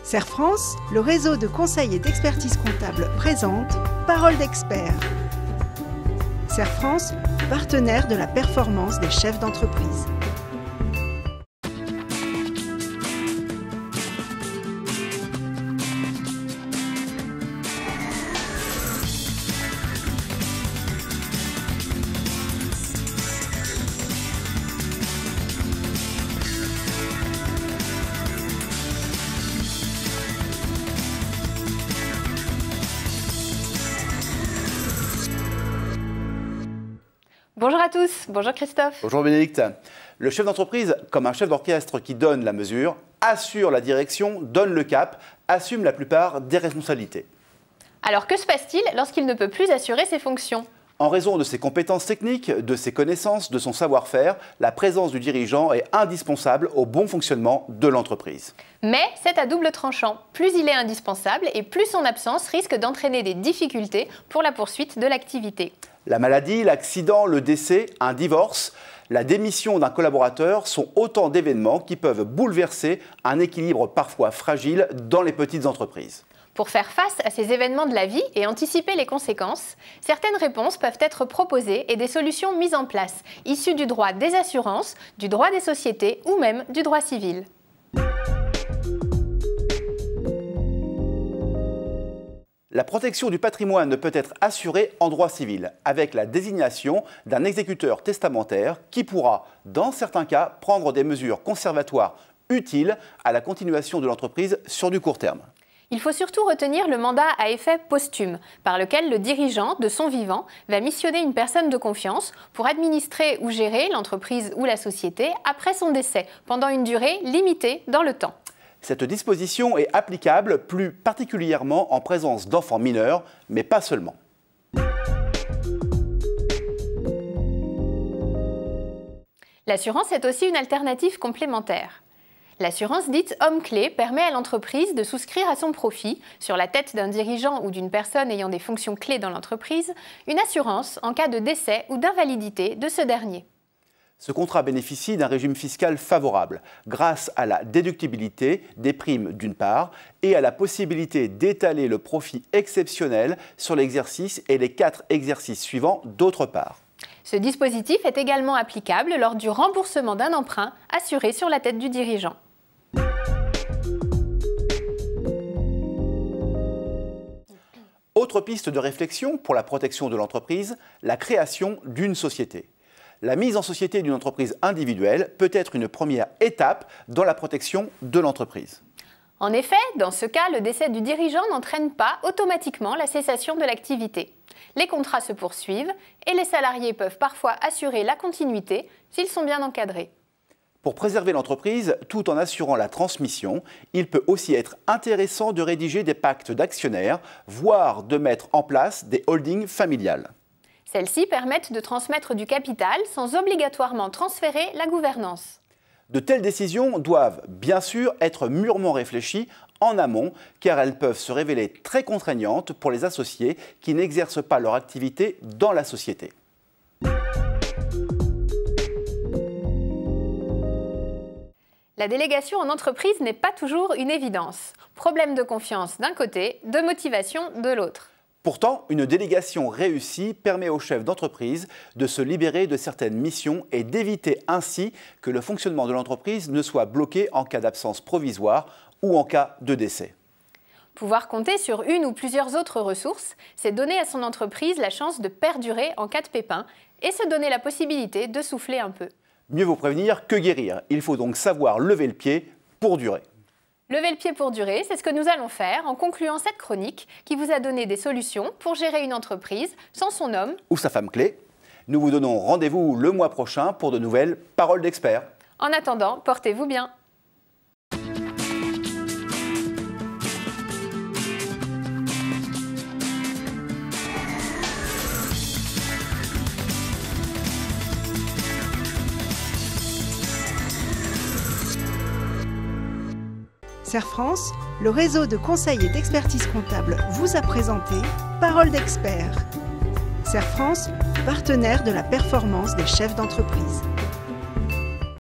Serre France, le réseau de conseil et d'expertise comptable présente Parole d'expert. Serre France, partenaire de la performance des chefs d'entreprise. Bonjour à tous, bonjour Christophe. Bonjour Bénédicte. Le chef d'entreprise, comme un chef d'orchestre qui donne la mesure, assure la direction, donne le cap, assume la plupart des responsabilités. Alors que se passe-t-il lorsqu'il ne peut plus assurer ses fonctions ? En raison de ses compétences techniques, de ses connaissances, de son savoir-faire, la présence du dirigeant est indispensable au bon fonctionnement de l'entreprise. Mais c'est à double tranchant. Plus il est indispensable et plus son absence risque d'entraîner des difficultés pour la poursuite de l'activité. La maladie, l'accident, le décès, un divorce, la démission d'un collaborateur sont autant d'événements qui peuvent bouleverser un équilibre parfois fragile dans les petites entreprises. Pour faire face à ces événements de la vie et anticiper les conséquences, certaines réponses peuvent être proposées et des solutions mises en place, issues du droit des assurances, du droit des sociétés ou même du droit civil. La protection du patrimoine peut être assurée en droit civil, avec la désignation d'un exécuteur testamentaire qui pourra, dans certains cas, prendre des mesures conservatoires utiles à la continuation de l'entreprise sur du court terme. Il faut surtout retenir le mandat à effet posthume, par lequel le dirigeant, de son vivant, va missionner une personne de confiance pour administrer ou gérer l'entreprise ou la société après son décès, pendant une durée limitée dans le temps. Cette disposition est applicable plus particulièrement en présence d'enfants mineurs, mais pas seulement. L'assurance est aussi une alternative complémentaire. L'assurance dite homme-clé permet à l'entreprise de souscrire à son profit, sur la tête d'un dirigeant ou d'une personne ayant des fonctions clés dans l'entreprise, une assurance en cas de décès ou d'invalidité de ce dernier. Ce contrat bénéficie d'un régime fiscal favorable, grâce à la déductibilité des primes d'une part et à la possibilité d'étaler le profit exceptionnel sur l'exercice et les 4 exercices suivants d'autre part. Ce dispositif est également applicable lors du remboursement d'un emprunt assuré sur la tête du dirigeant. Autre piste de réflexion pour la protection de l'entreprise, la création d'une société. La mise en société d'une entreprise individuelle peut être une première étape dans la protection de l'entreprise. En effet, dans ce cas, le décès du dirigeant n'entraîne pas automatiquement la cessation de l'activité. Les contrats se poursuivent et les salariés peuvent parfois assurer la continuité s'ils sont bien encadrés. Pour préserver l'entreprise, tout en assurant la transmission, il peut aussi être intéressant de rédiger des pactes d'actionnaires, voire de mettre en place des holdings familiales. Celles-ci permettent de transmettre du capital sans obligatoirement transférer la gouvernance. De telles décisions doivent bien sûr être mûrement réfléchies en amont, car elles peuvent se révéler très contraignantes pour les associés qui n'exercent pas leur activité dans la société. La délégation en entreprise n'est pas toujours une évidence. Problème de confiance d'un côté, de motivation de l'autre. Pourtant, une délégation réussie permet aux chefs d'entreprise de se libérer de certaines missions et d'éviter ainsi que le fonctionnement de l'entreprise ne soit bloqué en cas d'absence provisoire ou en cas de décès. Pouvoir compter sur une ou plusieurs autres ressources, c'est donner à son entreprise la chance de perdurer en cas de pépin et se donner la possibilité de souffler un peu. Mieux vaut prévenir que guérir. Il faut donc savoir lever le pied pour durer. Lever le pied pour durer, c'est ce que nous allons faire en concluant cette chronique qui vous a donné des solutions pour gérer une entreprise sans son homme ou sa femme clé. Nous vous donnons rendez-vous le mois prochain pour de nouvelles paroles d'experts. En attendant, portez-vous bien. Serre France, le réseau de conseil et d'expertise comptable vous a présenté Parole d'expert. Serre France, partenaire de la performance des chefs d'entreprise.